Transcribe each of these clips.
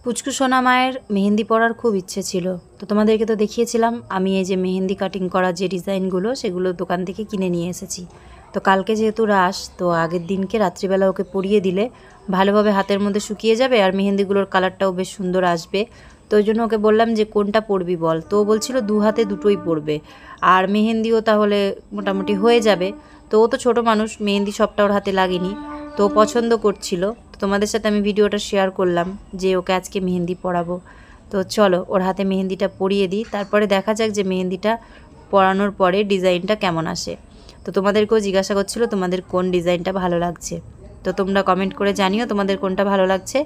পুচকু সোনা মায়ের মেহেন্দি পরার খুব ইচ্ছে ছিল, তো তোমাদেরকে তো দেখিয়েছিলাম আমি এই যে মেহেন্দি কাটিং করা যে ডিজাইনগুলো সেগুলো দোকান থেকে কিনে নিয়ে এসেছি। তো কালকে যেহেতু রাস, তো আগের দিনকে রাত্রিবেলা ওকে পরিয়ে দিলে ভালোভাবে হাতের মধ্যে শুকিয়ে যাবে আর মেহেন্দিগুলোর কালারটাও বেশ সুন্দর আসবে। তো ওই জন্য ওকে বললাম যে কোনটা পরবি বল, তো ও বলছিল দু হাতে দুটোই পরবে আর মেহেন্দিও তাহলে মোটামুটি হয়ে যাবে। তো ও তো ছোটো মানুষ, মেহেন্দি সবটা ওর হাতে লাগেনি, তো পছন্দ করছিল। তো তোমাদের সাথে আমি ভিডিওটা শেয়ার করলাম যে ওকে আজকে মেহেন্দি পরাবো। তো চলো ওর হাতে মেহেন্দিটা পরিয়ে দিই, তারপরে দেখা যাক যে মেহেন্দিটা পরানোর পরে ডিজাইনটা কেমন আসে। তো তোমাদেরকেও জিজ্ঞাসা করছিল তোমাদের কোন ডিজাইনটা ভালো লাগছে, তো তোমরা কমেন্ট করে জানিও তোমাদের কোনটা ভালো লাগছে।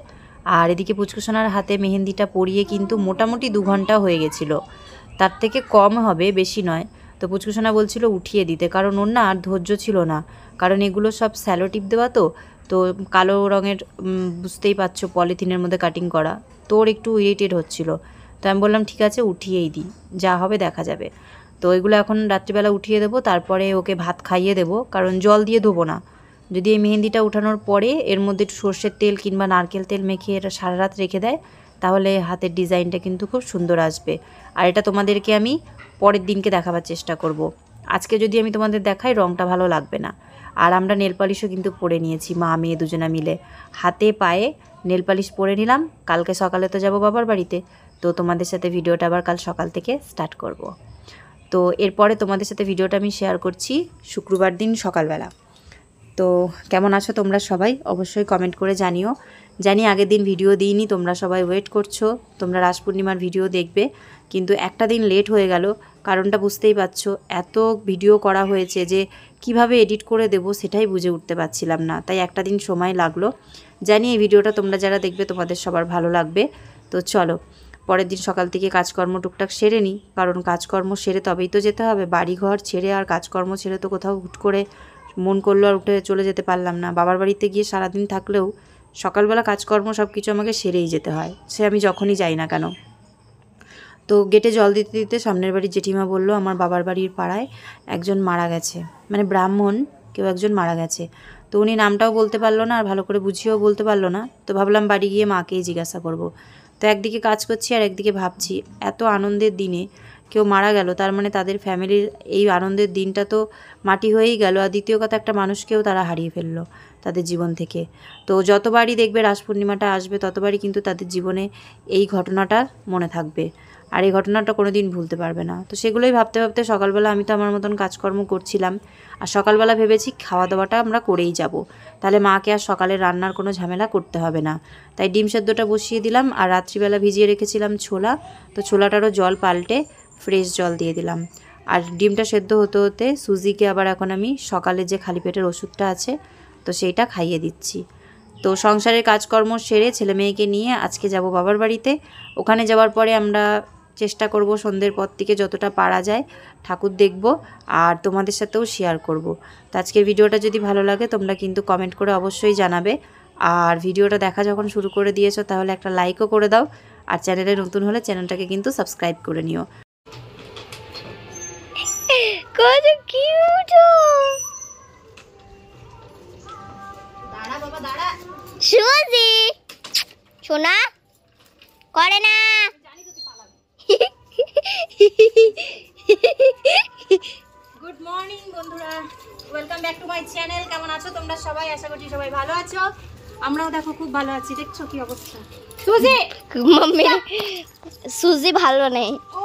আর এদিকে পুচকুসোনার হাতে মেহেন্দিটা পরিয়ে কিন্তু মোটামুটি 2 ঘন্টা হয়ে গেছিলো, তার থেকে কম হবে, বেশি নয়। তো পুচকুসোনা বলছিল উঠিয়ে দিতে, কারণ ওর না আর ধৈর্য ছিল না, কারণ এগুলো সব স্যালো টিপ দেওয়া, তো কালো রঙের বুঝতেই পারছো পলিথিনের মধ্যে কাটিং করা, তো ওর একটু ইরিটেট হচ্ছিল। তো আমি বললাম ঠিক আছে উঠিয়েই দিই, যা হবে দেখা যাবে। তো এগুলো এখন রাত্রিবেলা উঠিয়ে দেবো, তারপরে ওকে ভাত খাইয়ে দেবো, কারণ জল দিয়ে ধোবো না। যদি এই মেহেন্দিটা উঠানোর পরে এর মধ্যে একটু সর্ষের তেল কিংবা নারকেল তেল মেখে এটা সারা রাত রেখে দেয়, তাহলে হাতের ডিজাইনটা কিন্তু খুব সুন্দর আসবে। আর এটা তোমাদেরকে আমি পরের দিনকে দেখাবার চেষ্টা করব। আজকে যদি আমি তোমাদের দেখাই রঙটা ভালো লাগবে না। আর আমরা নেল পালিশও কিন্তু পরে নিয়েছি, মা মেয়ে দুজনা মিলে হাতে পায়ে নেল পালিশ পরে নিলাম। কালকে সকালে তো যাব বাবার বাড়িতে, তো তোমাদের সাথে ভিডিওটা আবার কাল সকাল থেকে স্টার্ট করব। তো এরপরে তোমাদের সাথে ভিডিওটা আমি শেয়ার করছি শুক্রবার দিন সকালবেলা। তো কেমন আছো তোমরা সবাই অবশ্যই কমেন্ট করে জানিও। জানি আগের দিন ভিডিও দিইনি, তোমরা সবাই ওয়েট করছো, তোমরা রাস পূর্ণিমার ভিডিও দেখবে, কিন্তু একটা দিন লেট হয়ে গেল। কারণটা বুঝতেই পারছো, এত ভিডিও করা হয়েছে যে কিভাবে এডিট করে দেব সেটাই বুঝে উঠতে পারছিলাম না, তাই একটা দিন সময় লাগলো। জানি এই ভিডিওটা তোমরা যারা দেখবে তোমাদের সবার ভালো লাগবে। তো চলো পরের দিন সকাল থেকে কাজকর্ম টুকটাক সেরে নিই, কারণ কাজকর্ম সেরে তবেই তো যেতে হবে। বাড়িঘর ছেড়ে আর কাজকর্ম ছেড়ে তো কোথাও হুট করে মন করলো আর উঠে চলে যেতে পারলাম না। বাবার বাড়িতে গিয়ে সারাদিন থাকলেও সকালবেলা কাজকর্ম সব কিছু আমাকে সেরেই যেতে হয়, সে আমি যখনই যাই না কেন। তো গেটে জল দিতে দিতে সামনের বাড়ির জেঠিমা বললো আমার বাবার বাড়ির পাড়ায় একজন মারা গেছে, মানে ব্রাহ্মণ কেউ একজন মারা গেছে। তো উনি নামটাও বলতে পারলো না আর ভালো করে বুঝিয়েও বলতে পারলো না। তো ভাবলাম বাড়ি গিয়ে মাকেই জিজ্ঞাসা করব। তো একদিকে কাজ করছি আর একদিকে ভাবছি এত আনন্দের দিনে কেউ মারা গেল, তার মানে তাদের ফ্যামিলির এই আনন্দের দিনটা তো মাটি হয়েই গেল। আর দ্বিতীয় কথা, একটা মানুষকেও তারা হারিয়ে ফেললো তাদের জীবন থেকে। তো যতবারই দেখবে রাস পূর্ণিমাটা আসবে ততবারই কিন্তু তাদের জীবনে এই ঘটনাটা মনে থাকবে, আর এই ঘটনাটা কোনো দিন ভুলতে পারবে না। তো সেগুলোই ভাবতে ভাবতে সকালবেলা আমি তো আমার মতন কাজকর্ম করছিলাম, আর সকালবেলা ভেবেছি খাওয়া দাওয়াটা আমরা করেই যাব, তাহলে মাকে আর সকালে রান্নার কোনো ঝামেলা করতে হবে না। তাই ডিম সেদ্ধটা বসিয়ে দিলাম, আর রাত্রিবেলা ভিজিয়ে রেখেছিলাম ছোলা, তো ছোলাটারও জল পাল্টে ফ্রেশ জল দিয়ে দিলাম। আর ডিমটা সেদ্ধ হতে হতে সুজিকে আবার এখন আমি সকালে যে খালি পেটের ওষুধটা আছে তো সেইটা খাইয়ে দিচ্ছি। তো সংসারের কাজকর্ম সেরে ছেলে মেয়েকে নিয়ে আজকে যাব বাবার বাড়িতে। ওখানে যাওয়ার পরে আমরা চেষ্টা করব সন্ধ্যের পর থেকে যতটা পারা যায় ঠাকুর দেখব আর তোমাদের সাথেও শেয়ার করব। তো আজকের ভিডিওটা যদি ভালো লাগে তোমরা কিন্তু কমেন্ট করে অবশ্যই জানাবে, আর ভিডিওটা দেখা যখন শুরু করে দিয়েছো তাহলে একটা লাইকও করে দাও, আর চ্যানেলে নতুন হলে চ্যানেলটাকে কিন্তু সাবস্ক্রাইব করে নিও। কত কিউট! দাঁড়া বাবা দাঁড়া। সুজি সোনা করে না। গুড মর্নিং বন্ধুরা, welcome back to my channel. কেমন আছো তোমরা সবাই? আশা করছি সবাই ভালো আছো, আমরাও দেখো খুব ভালো আছি। দেখছো কি অবস্থা? সুজি মাম্মি সুজি ভালো নেই। ও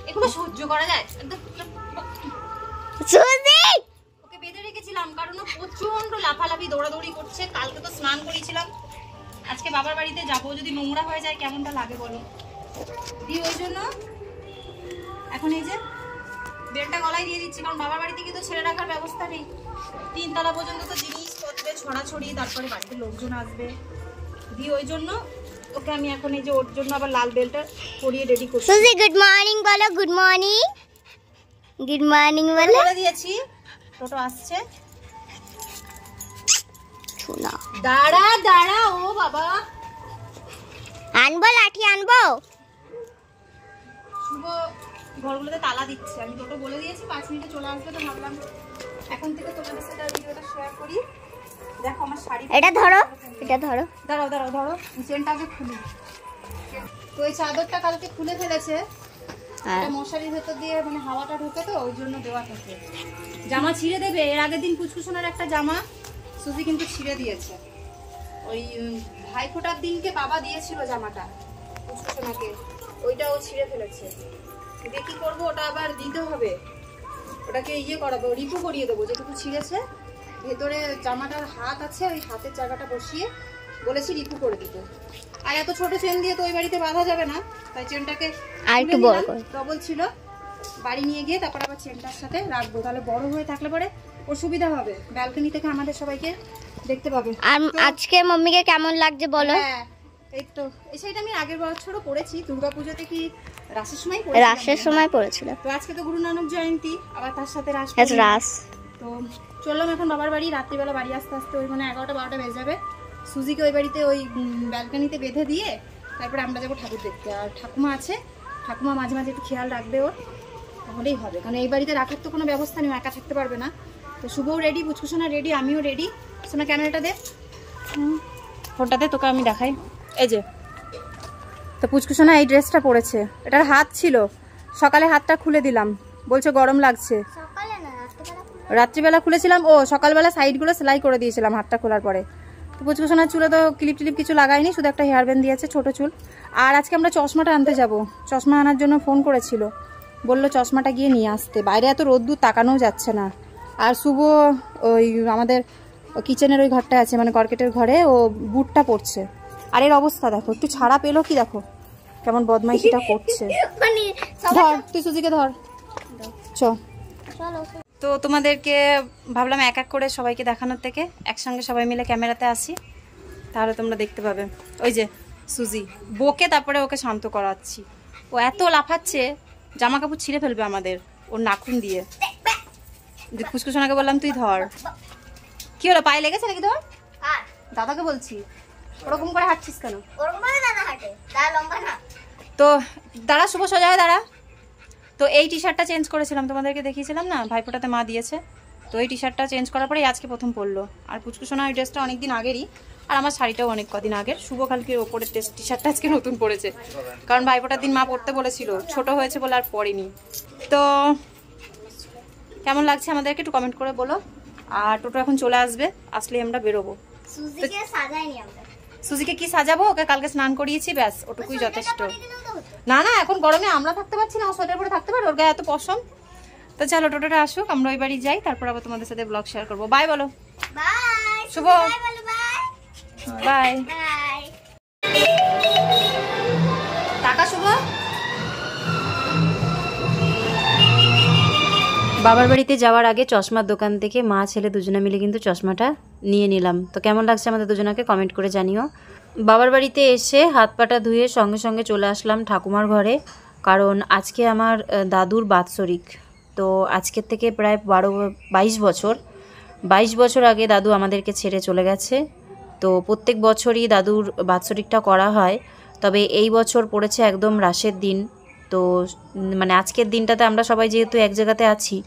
এগুলো সহ্য করা যায়? সুজি ওকে বেঁধে রেখেছিলাম কারণ ও প্রচন্ড লাফালাফি দৌড়াদৌড়ি করছে। কালকে তো স্নান করিয়েছিলাম, আজকে বাবার বাড়িতে যাবো, যদি নোংরা হয়ে যায় কেমনটা লাগে বলো। দিয়ে ওই জন্য এখন এই যে বেলটা গলায় দিয়ে দিচ্ছি, কারণ বাবার বাড়িতে গিয়ে তো ছেড়ে রাখার ব্যবস্থা নেই। 3 তলা পর্যন্ত তো জিনিসপত্রে ছড়াছড়ি, তারপরে বাড়িতে লোকজন আসবে। দিয়ে ওই জন্য ওকে আমি এখন এই যে ওর জন্য আবার লাল বেলটা পরিয়ে রেডি করছি। সুজি গুড মর্নিং বলো। গুড মর্নিং, গুড মর্নিং বলো। বলে দিয়েছি টোটো আসছে। শোনা দাঁড়া দাঁড়া, ও বাবা আনবো, লাঠি আনবো। শুভ ঘরগুলোতে তালা দিচ্ছে, আমি টোটো বলে দিয়েছি 5 মিনিটে চলে আসবে। তো ভাবলাম এখন থেকে তোমাদের সাথে ভিডিওটা শেয়ার করি। দেখো আমার শাড়ি, এটা ধরো, এটা ধরো। দাঁড়াও দাঁড়াও ধরো, চেনটা আগে খুলি। তো এই চাদরটা কালকে খুলে ফেলেছে, এটা মশারির ভেতর দিয়ে মানে হাওয়াটা ঢোকে তো ওই জন্য দেওয়া থাকে। জামা ছিঁড়ে দেবে, এর আগের দিন কুচকুচোনার একটা জামা সুজি কিন্তু ছিঁড়ে দিয়েছে। ওই ভাইফোঁটার দিনকে বাবা দিয়েছিল জামাটা কুচকুচোনাকে, ওইটা ও ছিঁড়ে ফেলেছে। দিয়ে কি করবো, ওটা আবার দিতে হবে, ওটাকে ইয়ে করাবো, রিপু করিয়ে দেবো যেটুকু ছিঁড়েছে। ভেতরে জামাটার হাত আছে, ওই হাতের জায়গাটা বসিয়ে বলেছি রিপু করে দিতে। আর এত ছোট চেন দিয়ে তো ওই বাড়িতে বাঁধা যাবে না, তাই চেনটাকে আর একটু বড় করে ডবল ছিল, বাড়ি নিয়ে গিয়ে তারপর আবার চেনটার সাথে রাখবো, তাহলে বড় হয়ে থাকলে পরে ওর সুবিধা হবে, ব্যালকনি থেকে আমাদের সবাইকে দেখতে পাবে। আর আজকে মাম্মিকে কেমন লাগছে বলো? হ্যাঁ এই তো, এই শাড়িটা আমি আগের বছরও পরেছি, দুর্গাপূজাতে কি রাসের সময় রাসের সময় পড়েছিল। তো আজকে তো গুরু নানক জয়ন্তী, আবার তার সাথে রাস। তো চললাম এখন বাবার বাড়ি, রাত্রিবেলা বাড়ি আসতে আসতে ওই মানে 11টা-12টা বেজে যাবে। সুজিকে ওই বাড়িতে ওই ব্যালকনিতে বেঁধে দিয়ে তারপরে আমরা যাবো ঠাকুর দেখতে। আর ঠাকুমা আছে, ঠাকুমা মাঝে মাঝে একটু খেয়াল রাখবে ওর, তাহলেই হবে, কারণ এই বাড়িতে রাখার তো কোনো ব্যবস্থা নেই, একা থাকতে পারবে না। তো শুভও রেডি, পুচকুসোনা রেডি, আমিও রেডি। সোনা ক্যামেরাটা দে, ফোনটাতে তোকে আমি দেখাই। এই যে তো পুচকুসোনা এই ড্রেসটা পরেছে, এটার হাত ছিল, সকালে হাতটা খুলে দিলাম, বলছে গরম লাগছে। রাত্রিবেলা খুলেছিলাম, ও সকালবেলা সাইডগুলো সেলাই করে দিয়েছিলাম হাতটা খোলার পরে। তো পুচকুসোনার চুলে তো ক্লিপ টিলিপ কিছু লাগাইনি, শুধু একটা হেয়ার ব্যান্ড দিয়েছে ছোট চুল। আর আজকে আমরা চশমাটা আনতে যাব, চশমা আনার জন্য ফোন করেছিল, বললো চশমাটা গিয়ে নিয়ে আসতে, বাইরে এত রোদ্দুর তাকানোও যাচ্ছে না। আর শুভ ওই আমাদের কিচেনের ওই ঘরটা আছে মানে কর্কেটের ঘরে, ও বুটটা পরছে। আর এর অবস্থা দেখো, একটু ছাড়া পেলো কি, দেখো কেমন বদমাইশিটা করছে। ধর তুই সুজিকে ধর, চলো। তো তোমাদেরকে ভাবলাম এক এক করে সবাইকে দেখানোর থেকে একসঙ্গে সবাই মিলে ক্যামেরাতে আসি, তাহলে তোমরা দেখতে পাবে। ওই যে সুজি বকে তারপরে ওকে শান্ত করাচ্ছি, ও এত লাফাচ্ছে জামা কাপড় ছিঁড়ে ফেলবে আমাদের ওর নাখুন দিয়ে। পুচকুসোনাকে বললাম তুই ধর। কি হলো, পায়ে লেগেছে নাকি তোর? দাদাকে বলছি, ওরকম করে হাঁটছিস কেন? তো দাঁড়া শুভ, সোজা হয়ে দাঁড়া। তো এই টি শার্টটা চেঞ্জ করেছিলাম, তোমাদেরকে দেখিয়েছিলাম না, ভাইফোঁটাতে মা দিয়েছে। তো এই টি শার্টটা চেঞ্জ করার পরে আজকে প্রথম পরলো। আর পুচকুসোনা ওই ড্রেসটা অনেকদিন আগেরই, আর আমার শাড়িটাও অনেক কদিন আগের। শুভ কালকের ওপরের টি শার্টটা আজকে নতুন পরেছে, কারণ ভাইফোঁটার দিন মা পরতে বলেছিল, ছোট হয়েছে বলে আর পরেনি। তো কেমন লাগছে আমাদেরকে একটু কমেন্ট করে বলো। আর টোটো এখন চলে আসবে, আসলে আমরা বেরোবো। সুজিকে কি সাজাবো, ওকে কালকে স্নান করিয়েছি, ব্যাস ওটুকুই যথেষ্ট। না না এখন গরমে আমরা থাকতে পারছি না, ও সোয়েটার পরে থাকতে পারে, ওর গায়ে এত পশম। তো চলো টোটোটা আসুক, আমরা ওই বাড়ি যাই, তারপর আবার তোমাদের সাথে ব্লগ শেয়ার করবো। বাই বলো শুভ, বাই। টাকা শুভ। বাবার বাড়িতে যাওয়ার আগে চশমার দোকান থেকে মা ছেলে দুজনে মিলে কিন্তু চশমাটা নিয়ে নিলাম। তো কেমন লাগছে আমাদের দুজনাকে কমেন্ট করে জানিও। বাবার বাড়িতে এসে হাত পাটা ধুয়ে সঙ্গে সঙ্গে চলে আসলাম ঠাকুমার ঘরে, কারণ আজকে আমার দাদুর বাৎসরিক। তো আজকের থেকে প্রায় 22 বছর আগে দাদু আমাদেরকে ছেড়ে চলে গেছে। তো প্রত্যেক বছরই দাদুর বাৎসরিকটা করা হয়, তবে এই বছর পড়েছে একদম রাসের দিন। তো মানে আজকের দিনটাতে আমরা সবাই যেহেতু এক জায়গাতে আছি,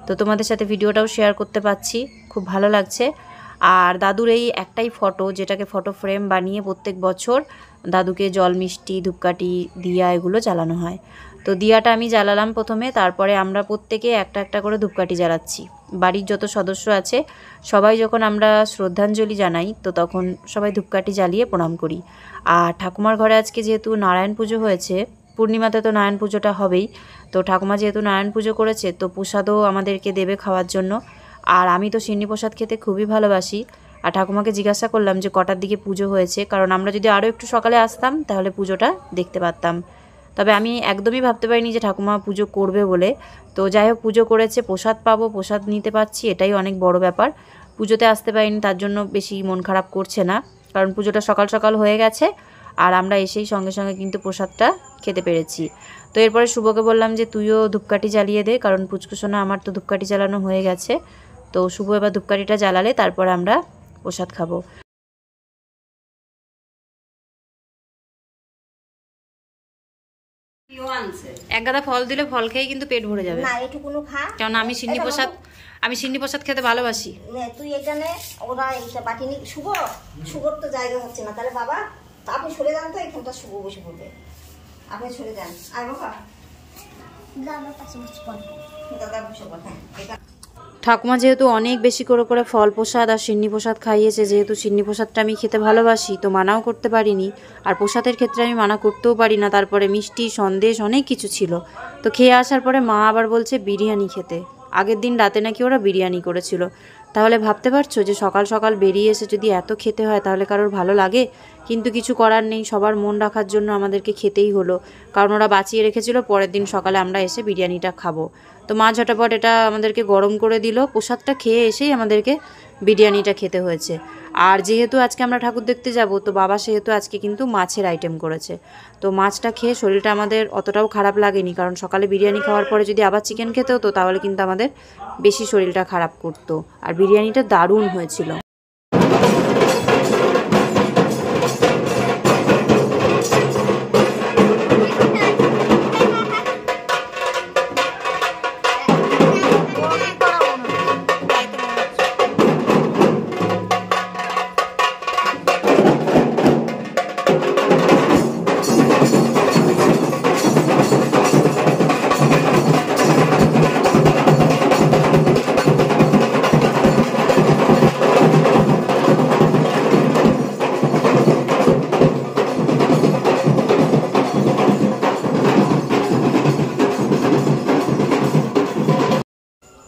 তো তোমাদের সাথে ভিডিওটাও শেয়ার করতে পারছি, খুব ভালো লাগছে। আর দাদুর এই একটাই ফটো, যেটাকে ফটো ফ্রেম বানিয়ে প্রত্যেক বছর দাদুকে জল মিষ্টি ধূপকাঠি দিয়া এগুলো জ্বালানো হয়। তো দিয়াটা আমি জ্বালালাম প্রথমে, তারপরে আমরা প্রত্যেকে একটা একটা করে ধূপকাঠি জ্বালাচ্ছি। বাড়ির যত সদস্য আছে সবাই যখন আমরা শ্রদ্ধাঞ্জলি জানাই, তো তখন সবাই ধূপকাঠি জ্বালিয়ে প্রণাম করি। আর ঠাকুমার ঘরে আজকে যেহেতু নারায়ণ পুজো হয়েছে, পূর্ণিমাতে তো নারায়ণ পুজোটা হবেই, তো ঠাকুমা যেহেতু নারায়ণ পুজো করেছে, তো প্রসাদও আমাদেরকে দেবে খাওয়ার জন্য। আর আমি তো সিন্নি প্রসাদ খেতে খুবই ভালোবাসি। আর ঠাকুমাকে জিজ্ঞাসা করলাম যে কটার দিকে পুজো হয়েছে, কারণ আমরা যদি আরও একটু সকালে আসতাম তাহলে পুজোটা দেখতে পারতাম। তবে আমি একদমই ভাবতে পারিনি যে ঠাকুমা পুজো করবে বলে। তো যাই হোক, পুজো করেছে, প্রসাদ পাবো, প্রসাদ নিতে পারছি, এটাই অনেক বড় ব্যাপার। পুজোতে আসতে পারিনি তার জন্য বেশি মন খারাপ করছে না, কারণ পুজোটা সকাল সকাল হয়ে গেছে, আর আমরা এসেই সঙ্গে সঙ্গে কিন্তু প্রসাদটা খেতে পেরেছি। তো এরপরে শুভকে বললাম যে তুইও ধূপকাঠি জ্বালিয়ে দে, কারণ পুচকুসোনা আমার তো ধূপকাঠি জ্বালানো হয়ে গেছে। তো শুভ এবার ধূপকাঠিটা জ্বালালে তারপরে আমরা প্রসাদ খাবো। এক গাদা ফল দিলে ফল খেয়ে কিন্তু পেট ভরে যাবে না এটুকুনো খা, কারণ আমি সিন্নি প্রসাদ খেতে ভালোবাসি। তুই এখানে ওরা এইটা বাটি নি। শুভর তো জায়গা হচ্ছে না, তাহলে বাবা আপনি সরে যান, তো এখানটা শুভ বসে পড়বে, আপনি সরে যান। আর বাবা দাদা বসে পড়ে। ঠাকুমা যেহেতু অনেক বেশি করে করে ফল প্রসাদ আর সিন্নি প্রসাদ খাইয়েছে, যেহেতু সিন্নি প্রসাদটা আমি খেতে ভালোবাসি তো মানাও করতে পারিনি, আর প্রসাদের ক্ষেত্রে আমি মানা করতেও পারি না। তারপরে মিষ্টি সন্দেশ অনেক কিছু ছিল, তো খেয়ে আসার পরে মা আবার বলছে বিরিয়ানি খেতে। আগের দিন রাতে নাকি ওরা বিরিয়ানি করেছিল। তাহলে ভাবতে পারছো যে সকাল সকাল বেরিয়ে এসে যদি এত খেতে হয় তাহলে কারোর ভালো লাগে? কিন্তু কিছু করার নেই, সবার মন রাখার জন্য আমাদেরকে খেতেই হলো, কারণ ওরা বাঁচিয়ে রেখেছিল পরের দিন সকালে আমরা এসে বিরিয়ানিটা খাবো। তো মা ঝটাপট এটা আমাদেরকে গরম করে দিল, প্রসাদটা খেয়ে এসেই আমাদেরকে বিরিয়ানিটা খেতে হয়েছে। আর যেহেতু আজকে আমরা ঠাকুর দেখতে যাব, তো বাবা সেহেতু আজকে কিন্তু মাছের আইটেম করেছে। তো মাছটা খেয়ে শরীরটা আমাদের অতটাও খারাপ লাগেনি, কারণ সকালে বিরিয়ানি খাওয়ার পরে যদি আবার চিকেন খেতে হতো তাহলে কিন্তু আমাদের বেশি শরীরটা খারাপ করতো। আর বিরিয়ানিটা দারুণ হয়েছিল।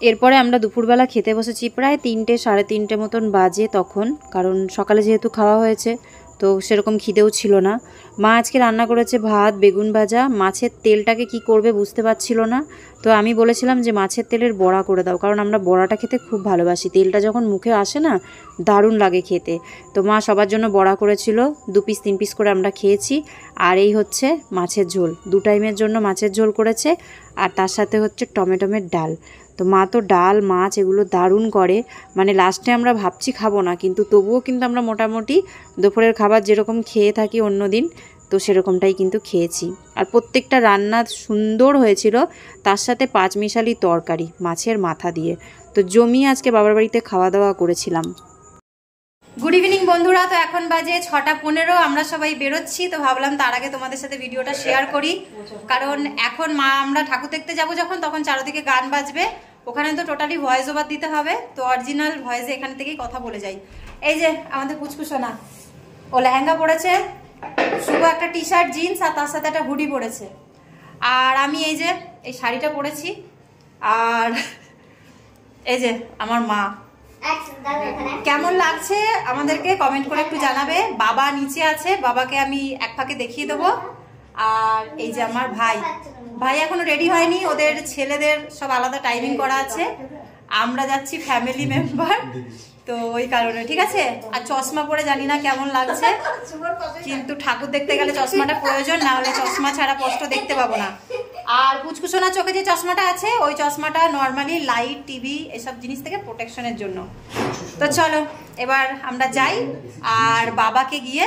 এরপরে আমরা দুপুরবেলা খেতে বসেছি, প্রায় 3টে সাড়ে 3টে মতন বাজে তখন, কারণ সকালে যেহেতু খাওয়া হয়েছে তো সেরকম খিদেও ছিল না। মা আজকে রান্না করেছে ভাত, বেগুন ভাজা। মাছের তেলটাকে কি করবে বুঝতে পারছিল না, তো আমি বলেছিলাম যে মাছের তেলের বড়া করে দাও, কারণ আমরা বড়াটা খেতে খুব ভালোবাসি। তেলটা যখন মুখে আসে না দারুণ লাগে খেতে। তো মা সবার জন্য বড়া করেছিল, 2 পিস 3 পিস করে আমরা খেয়েছি। আর এই হচ্ছে মাছের ঝোল, 2 টাইমের জন্য মাছের ঝোল করেছে, আর তার সাথে হচ্ছে টমেটোমের ডাল। তো মা তো ডাল মাছ এগুলো দারুণ করে, মানে লাস্টে আমরা ভাবছি খাবো না, কিন্তু তবুও কিন্তু আমরা মোটামুটি দুপুরের খাবার যেরকম খেয়ে থাকি অন্য দিন তো সেরকমটাই কিন্তু খেয়েছি। আর প্রত্যেকটা রান্না সুন্দর হয়েছিল, তার সাথে 5 মিশালি তরকারি মাছের মাথা দিয়ে। তো জমিয়ে আজকে বাবার বাড়িতে খাওয়া দাওয়া করেছিলাম। গুড ইভিনিং বন্ধুরা, তো এখন বাজে 6:15, আমরা সবাই বেরোচ্ছি। তো ভাবলাম তার আগে তোমাদের সাথে ভিডিওটা শেয়ার করি, কারণ এখন আমরা ঠাকুর দেখতে যাবো যখন, তখন চারদিকে গান বাজবে, ওখানে তো টোটালি ভয়েস ওভার দিতে হবে। তো অরিজিনাল ভয়েসে এখান থেকেই কথা বলে যাই। এই যে আমাদের পুচকুসোনা, ও লেহেঙ্গা পরেছে, শুভ একটা টি শার্ট জিন্স আর তার সাথে একটা হুডি পরেছে, আর আমি এই যে এই শাড়িটা পরেছি। আর এই যে আমার মা। কেমন লাগছে আমাদেরকে কমেন্ট করে একটু জানাবে। বাবা নিচে আছে, বাবাকে আমি এক ফাঁকে দেখিয়ে দেবো। আর এই যে আমার ভাই এখনো রেডি হয়নি, ওদের ছেলেদের সব আলাদা টাইমিং করা আছে, আমরা যাচ্ছি ফ্যামিলি মেম্বার, তো ওই কারণে। ঠিক আছে, আর চশমা পরে জানি না কেমন লাগছে, কিন্তু ঠাকুর দেখতে গেলে চশমাটা প্রয়োজন, না হলে চশমা ছাড়া স্পষ্ট দেখতে পাবো না। আর পুচকুসোনার চোখে যে চশমাটা আছে ওই চশমাটা নর্মালি লাইট টিভি এসব জিনিস থেকে প্রোটেকশনের জন্য। তো চলো এবার আমরা যাই, আর বাবাকে গিয়ে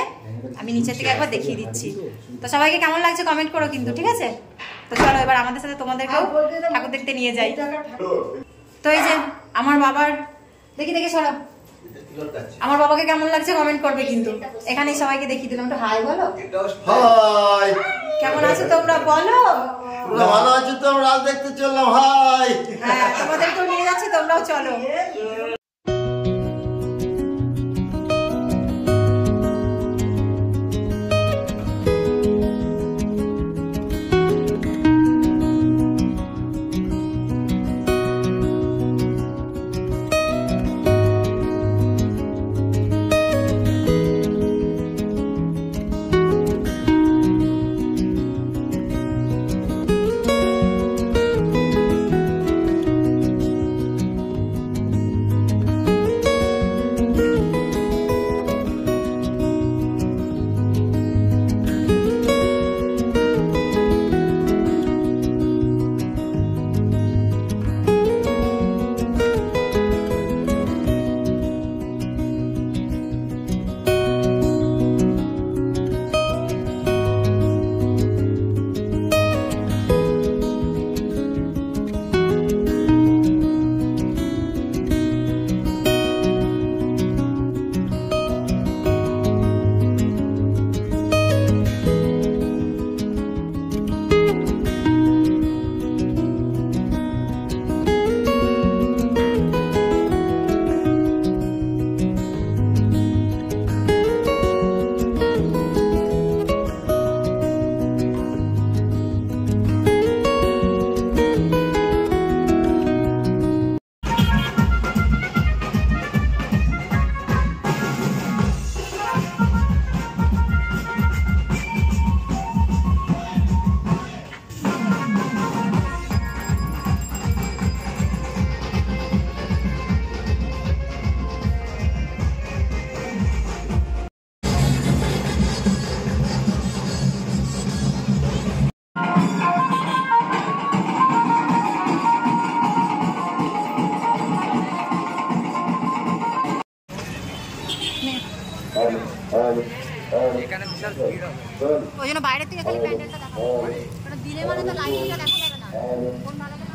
আমি নিচের থেকে একবার দেখিয়ে দিচ্ছি। তো সবাইকে কেমন লাগছে কমেন্ট করো কিন্তু, ঠিক আছে? তো চলো এবার আমাদের সাথে তোমাদেরকেও ঠাকুর দেখতে নিয়ে যাই। তো এই যে আমার বাবার, দেখি সরো, আমার বাবাকে কেমন লাগছে কমেন্ট করবে কিন্তু। এখানেই সবাইকে দেখিয়ে দিলাম, একটু হাই বলো। হাই, কেমন আছো তোমরা বলো? ভালো আছি তো, আমরা রাত দেখতে চললাম। হাই, হ্যাঁ তোমাদেরকেও নিয়ে যাচ্ছি, তোমরাও চলো। ওই জন্য বাইরে থেকে খালি প্যান্ডেলটা দেখা যাবে, কারণ দিলে মানে তো লাইটিংটা দেখা যাবে না কোন ভালো লাগে।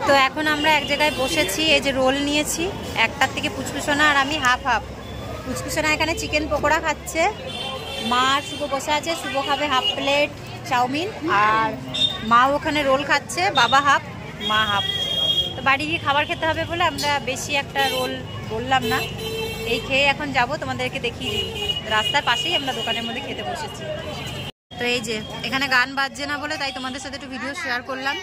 তো এখন আমরা এক জায়গায় বসেছি, এই যে রোল নিয়েছি, একটার থেকে পুচকুসোনা আর আমি হাফ হাফ। পুচকুসোনা এখানে চিকেন পকোড়া খাচ্ছে, মা আর শুভ বসে আছে, শুভ খাবে হাফ প্লেট চাউমিন, আর মা ওখানে রোল খাচ্ছে, বাবা হাফ মা হাফ। তো বাড়ি গিয়ে খাবার খেতে হবে বলে আমরা বেশি একটা রোল বললাম না, এই খেয়ে এখন যাব, তোমাদেরকে দেখিয়ে দিই। রাস্তার পাশেই আমরা দোকানের মধ্যে খেতে বসেছি। তো এই যে এখানে গান বাজছে না বলে তাই তোমাদের সাথে একটু ভিডিও শেয়ার করলাম।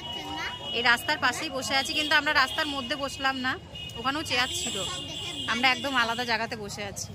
এই রাস্তার পাশেই বসে আছি, কিন্তু আমরা রাস্তার মধ্যে বসলাম না, ওখানেও চেয়ার ছিল, আমরা একদম আলাদা জায়গাতে বসে আছি।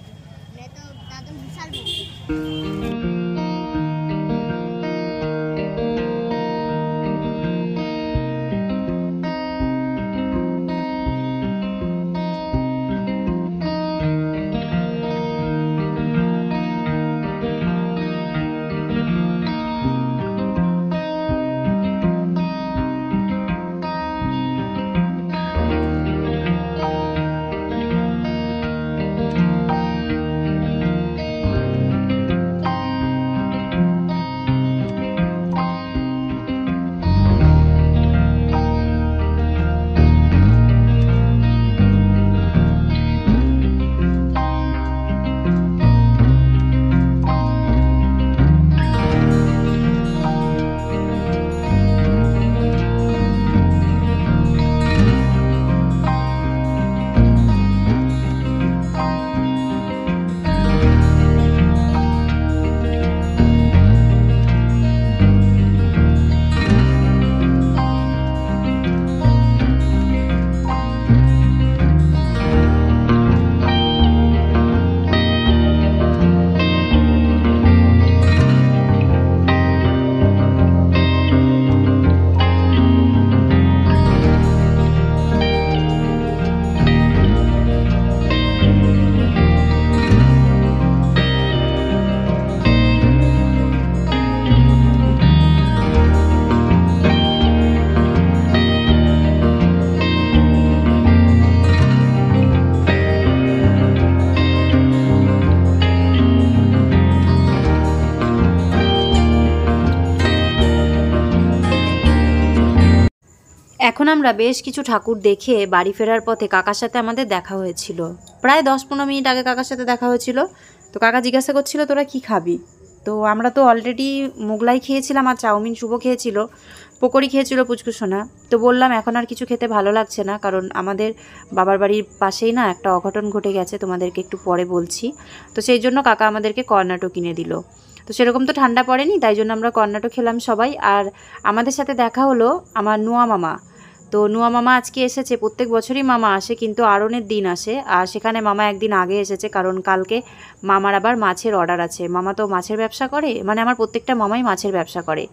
এখন আমরা বেশ কিছু ঠাকুর দেখে বাড়ি ফেরার পথে কাকার সাথে আমাদের দেখা হয়েছিল। প্রায় 10-15 মিনিট আগে কাকার সাথে দেখা হয়েছিল। তো কাকা জিজ্ঞাসা করছিল তোরা কি খাবি। তো আমরা তো অলরেডি মোগলাই খেয়েছিলাম আর চাউমিন, শুভ খেয়েছিল, পকোড়ি খেয়েছিল পুচকুসোনা। তো বললাম এখন আর কিছু খেতে ভালো লাগছে না, কারণ আমাদের বাবার বাড়ির পাশেই না একটা অঘটন ঘটে গেছে, তোমাদেরকে একটু পরে বলছি। তো সেই জন্য কাকা আমাদেরকে কর্নাটো কিনে দিল। তো সেরকম তো ঠান্ডা পড়েনি, তাই জন্য আমরা কর্নাটো খেলাম সবাই। আর আমাদের সাথে দেখা হলো আমার নুয়া মামা। তো নুয়া মামা আজকে এসেছে। প্রত্যেক বছরই মামা আসে, কিন্তু আরনের দিন আসে, আর সেখানে মামা একদিন আগে এসেছে, কারণ কালকে মামার আবার মাছের অর্ডার আছে। মামা তো মাছের ব্যবসা করে, মানে আমার প্রত্যেকটা মামাই মাছের ব্যবসা করে।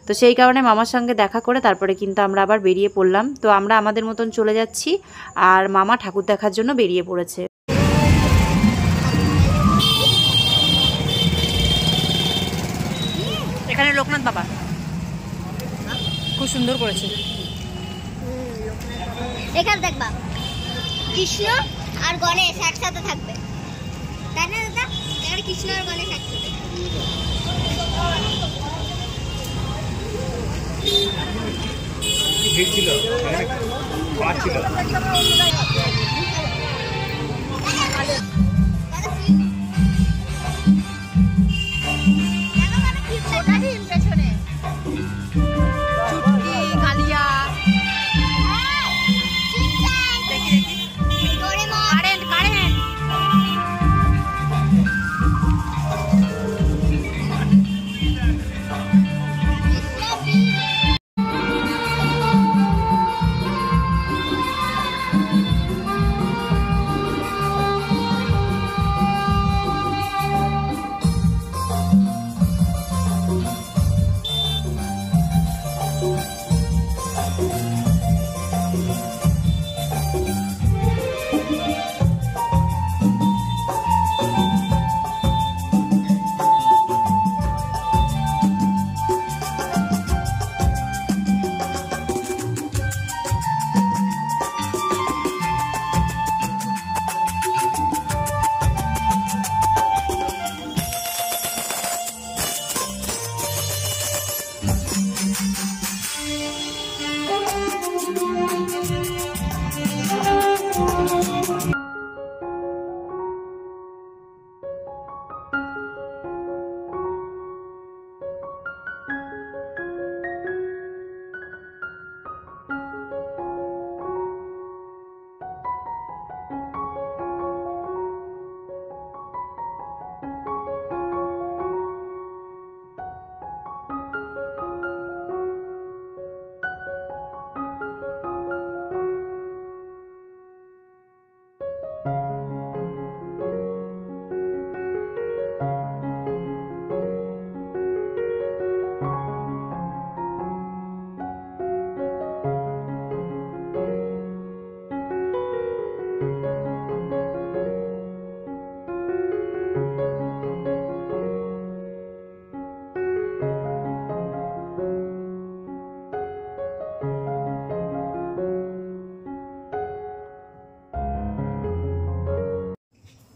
তো সেই কারণে মামার সঙ্গে দেখা করে তারপরে কিন্তু আমরা আবার বেরিয়ে পড়লাম। তো আমরা আমাদের মতন চলে যাচ্ছি, আর মামা ঠাকুর দেখার জন্য বেরিয়ে পড়েছে। এখানে লোকনাথ বাবা খুব সুন্দর করেছে। এখানে দেখবা কৃষ্ণ আর গণেশ একসাথে থাকবে, তাই না দাদা? এখানে কৃষ্ণ আর গণেশ একসাথে।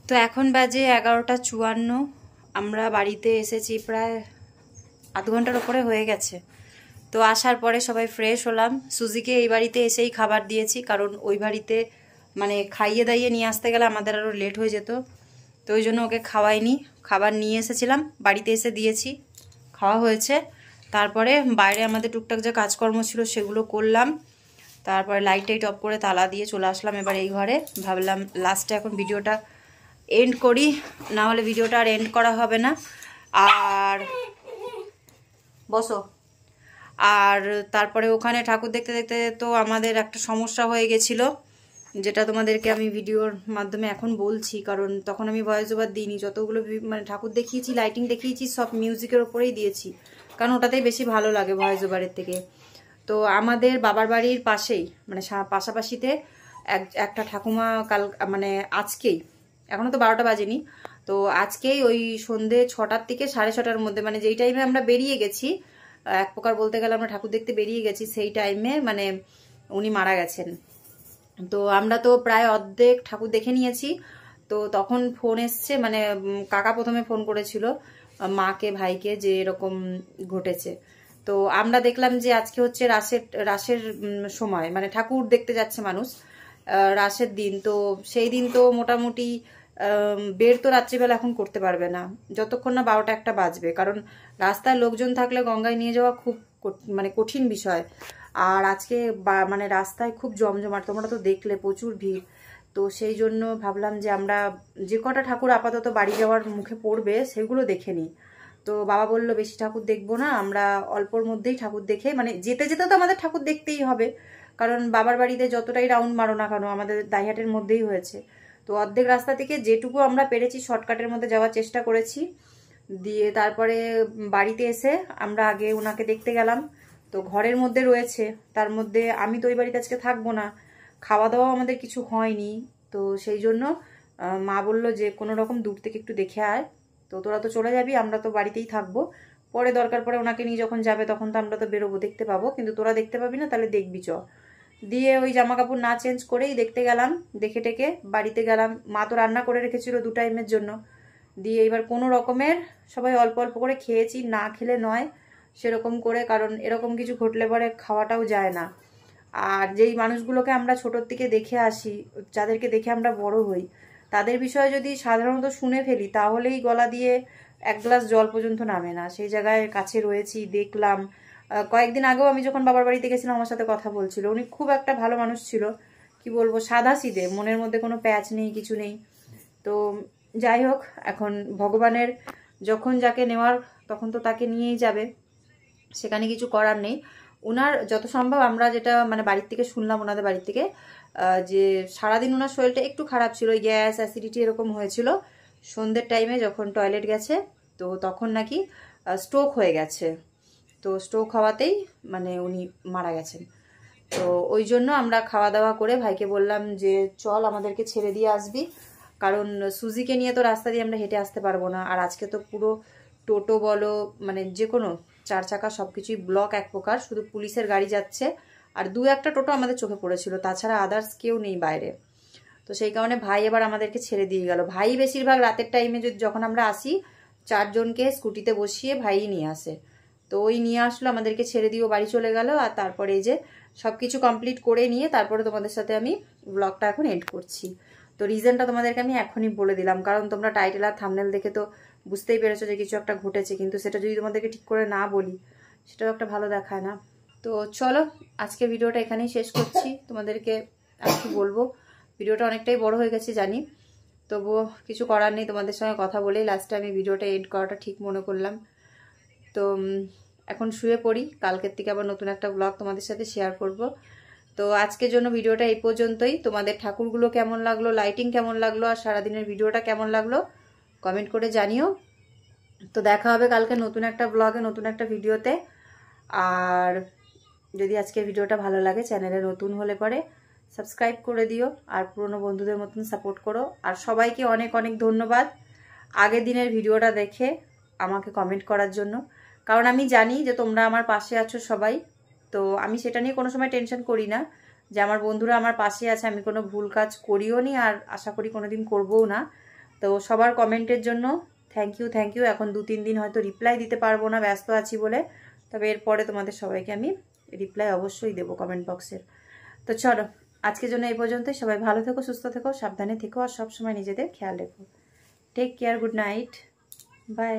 তো এখন বাজে 11:54। আমরা বাড়িতে এসেছি প্রায় আধ ঘন্টার ওপরে হয়ে গেছে। তো আসার পরে সবাই ফ্রেশ হলাম। সুজিকে এই বাড়িতে এসেই খাবার দিয়েছি, কারণ ওই বাড়িতে মানে খাইয়ে দাইয়ে নিয়ে আসতে গেলে আমাদের আরও লেট হয়ে যেত। তো ওই জন্য ওকে খাওয়াইনি, খাবার নিয়ে এসেছিলাম, বাড়িতে এসে দিয়েছি, খাওয়া হয়েছে। তারপরে বাইরে আমাদের টুকটাক যা কাজকর্ম ছিল সেগুলো করলাম। তারপরে লাইট টাইট অফ করে তালা দিয়ে চলে আসলাম এবার এই ঘরে। ভাবলাম লাস্টে এখন ভিডিওটা এন্ড করি, না হলে ভিডিওটা আর এন্ড করা হবে না। আর বসো। আর তারপরে ওখানে ঠাকুর দেখতে দেখতে তো আমাদের একটা সমস্যা হয়ে গেছিলো, যেটা তোমাদেরকে আমি ভিডিওর মাধ্যমে এখন বলছি, কারণ তখন আমি ভয়েস ওভার দিইনি। যতগুলো মানে ঠাকুর দেখিয়েছি, লাইটিং দেখিয়েছি, সব মিউজিকের ওপরেই দিয়েছি, কারণ ওটাতেই বেশি ভালো লাগে ভয়েস ওভারের থেকে। তো আমাদের বাবার বাড়ির পাশেই মানে পাশাপাশিতে একটা ঠাকুমা মানে আজকেই, এখনও তো 12টা বাজেনি, তো আজকেই ওই সন্ধে 6টার থেকে 6:30টার মধ্যে, মানে যেই টাইমে আমরা বেরিয়ে গেছি, এক প্রকার বলতে গেলে আমরা ঠাকুর দেখতে বেরিয়ে গেছি, সেই টাইমে মানে উনি মারা গেছেন। তো আমরা তো প্রায় অর্ধেক ঠাকুর দেখে নিয়েছি। তো তখন ফোন এসছে, মানে কাকা প্রথমে ফোন করেছিল মাকে ভাইকে যে এরকম ঘটেছে। তো আমরা দেখলাম যে আজকে হচ্ছে রাসের সময়, মানে ঠাকুর দেখতে যাচ্ছে মানুষ রাসের দিন। তো সেই দিন তো মোটামুটি বের তো রাত্রিবেলা এখন করতে পারবে না, যতক্ষণ না 12টা-1টা বাজবে, কারণ রাস্তায় লোকজন থাকলে গঙ্গায় নিয়ে যাওয়া খুব মানে কঠিন বিষয়। আর আজকে মানে রাস্তায় খুব জমজমাট, তোমরা তো দেখলে প্রচুর ভিড়। তো সেই জন্য ভাবলাম যে আমরা যে কটা ঠাকুর আপাতত বাড়ি যাওয়ার মুখে পড়বে সেগুলো দেখে নিই। তো বাবা বলল বেশি ঠাকুর দেখবো না, আমরা অল্পর মধ্যেই ঠাকুর দেখে, মানে যেতে যেতে তো আমাদের ঠাকুর দেখতেই হবে, কারণ বাবার বাড়িতে যতটাই রাউন্ড মারো না কেন আমাদের দাইহাটের মধ্যেই হয়েছে। তো অর্ধেক রাস্তা থেকে যেটুকু আমরা পেরেছি শর্টকাটের মধ্যে যাওয়ার চেষ্টা করেছি। দিয়ে তারপরে বাড়িতে এসে আমরা আগে ওনাকে দেখতে গেলাম। তো ঘরের মধ্যে রয়েছে, তার মধ্যে আমি তো ওই বাড়িতে আজকে থাকবো না, খাওয়া দাওয়াও আমাদের কিছু হয়নি। তো সেই জন্য মা বলল যে কোনো রকম দূর থেকে একটু দেখে আয়। তো তোরা তো চলে যাবি, আমরা তো বাড়িতেই থাকবো, পরে দরকার পড়ে ওনাকে নিয়ে যখন যাবে তখন তো আমরা তো বেরোবো, দেখতে পাবো, কিন্তু তোরা দেখতে পাবি না, তাহলে দেখবি চ। দিয়ে ওই জামা কাপড় না চেঞ্জ করেই দেখতে গেলাম, দেখে টেকে বাড়িতে গেলাম। মা তো রান্না করে রেখেছিল 2 টাইমের জন্য। দিয়ে এবার কোনো রকমের সবাই অল্প অল্প করে খেয়েছি, না খেলে নয় সেরকম করে, কারণ এরকম কিছু ঘটলে পরে খাওয়াটাও যায় না। আর যেই মানুষগুলোকে আমরা ছোটোর থেকে দেখে আসি, যাদেরকে দেখে আমরা বড় হই, তাদের বিষয়ে যদি সাধারণত শুনে ফেলি তাহলেই গলা দিয়ে 1 গ্লাস জল পর্যন্ত নামে না। সেই জায়গায় কাছে রয়েছি, দেখলাম। কয়েকদিন আগেও আমি যখন বাবার বাড়িতে গেছিলাম আমার সাথে কথা বলছিল, উনি খুব একটা ভালো মানুষ ছিল, কি বলবো, সাদা সিধে, মনের মধ্যে কোনো প্যাচ নেই, কিছু নেই। তো যাই হোক, এখন ভগবানের যখন যাকে নেওয়ার তখন তো তাকে নিয়েই যাবে, সেখানে কিছু করার নেই। ওনার যত সম্ভব আমরা যেটা মানে বাড়ির থেকে শুনলাম, ওনাদের বাড়ির থেকে, যে সারাদিন ওনার শরীরটা একটু খারাপ ছিল, গ্যাস অ্যাসিডিটি এরকম হয়েছিল। সন্ধ্যের টাইমে যখন টয়লেট গেছে তো তখন নাকি স্ট্রোক হয়ে গেছে। তো স্ট্রোক হওয়াতেই মানে উনি মারা গেছেন। তো ওই জন্য আমরা খাওয়া দাওয়া করে ভাইকে বললাম যে চল আমাদেরকে ছেড়ে দিয়ে আসবি, কারণ সুজিকে নিয়ে তো রাস্তা দিয়ে আমরা হেঁটে আসতে পারবো না। আর আজকে তো পুরো টোটো বলো, মানে যে কোনো 4 চাকা সব কিছুই ব্লক এক প্রকার, শুধু পুলিশের গাড়ি যাচ্ছে আর 2-1টা টোটো আমাদের চোখে পড়েছিল, তাছাড়া আদার্স কেউ নেই বাইরে। তো সেই কারণে ভাই এবার আমাদেরকে ছেড়ে দিয়ে গেল। ভাই বেশিরভাগ রাতের টাইমে যখন আমরা আসি 4 জনকে স্কুটিতে বসিয়ে ভাই নিয়ে আসে। তো ওই নিয়ে আসলো, আমাদেরকে ছেড়ে দিয়ে বাড়ি চলে গেল। আর তারপরে এই যে সবকিছু কমপ্লিট করে নিয়ে তারপরে তোমাদের সাথে আমি ব্লগটা এখন এন্ড করছি। তো রিজনটা তোমাদেরকে আমি এখনই বলে দিলাম, কারণ তোমরা টাইটেল আর থাম্বনেল দেখে তো বুঝতেই পেরেছো যে কিছু একটা ঘটেছে, কিন্তু সেটা যদি তোমাদেরকে ঠিক করে না বলি সেটাও একটা ভালো দেখায় না। তো চলো আজকে ভিডিওটা এখানেই শেষ করছি। তোমাদেরকে আর কি বলবো, ভিডিওটা অনেকটাই বড় হয়ে গেছে জানি, তবুও কিছু করার নেই, তোমাদের সঙ্গে কথা বলেই লাস্টে আমি ভিডিওটা এন্ড করাটা ঠিক মনে করলাম। তো এখন শুয়ে পড়ি, কালকের থেকে আবার নতুন একটা ব্লগ তোমাদের সাথে শেয়ার করব। তো আজকের জন্য ভিডিওটা এই পর্যন্তই। তোমাদের ঠাকুরগুলো কেমন লাগলো, লাইটিং কেমন লাগলো, আর সারাদিনের ভিডিওটা কেমন লাগলো কমেন্ট করে জানিও। তো দেখা হবে কালকে নতুন একটা ব্লগে, নতুন একটা ভিডিওতে। আর যদি আজকের ভিডিওটা ভালো লাগে, চ্যানেলে নতুন হলে পরে সাবস্ক্রাইব করে দিও, আর পুরনো বন্ধুদের মতন সাপোর্ট করো। আর সবাইকে অনেক অনেক ধন্যবাদ আগের দিনের ভিডিওটা দেখে আমাকে কমেন্ট করার জন্য, কারণ আমি জানি যে তোমরা আমার পাশে আছো সবাই। তো আমি সেটা নিয়ে কোনো সময় টেনশন করি না যে আমার বন্ধুরা আমার পাশে আছে, আমি কোনো ভুল কাজ করিও নি, আর আশা করি কোনোদিন করবও না। তো সবার কমেন্টের জন্য থ্যাংক ইউ। এখন 2-3 দিন হয়তো রিপ্লাই দিতে পারবো না, ব্যস্ত আছি বলে, তবে এরপরে তোমাদের সবাইকে আমি রিপ্লাই অবশ্যই দেবো কমেন্ট বক্সের। তো চলো আজকের জন্য এই পর্যন্তই। সবাই ভালো থেকো, সুস্থ থেকো, সাবধানে থেকো, আর সবসময় নিজেদের খেয়াল রেখো। Take care, good night, by.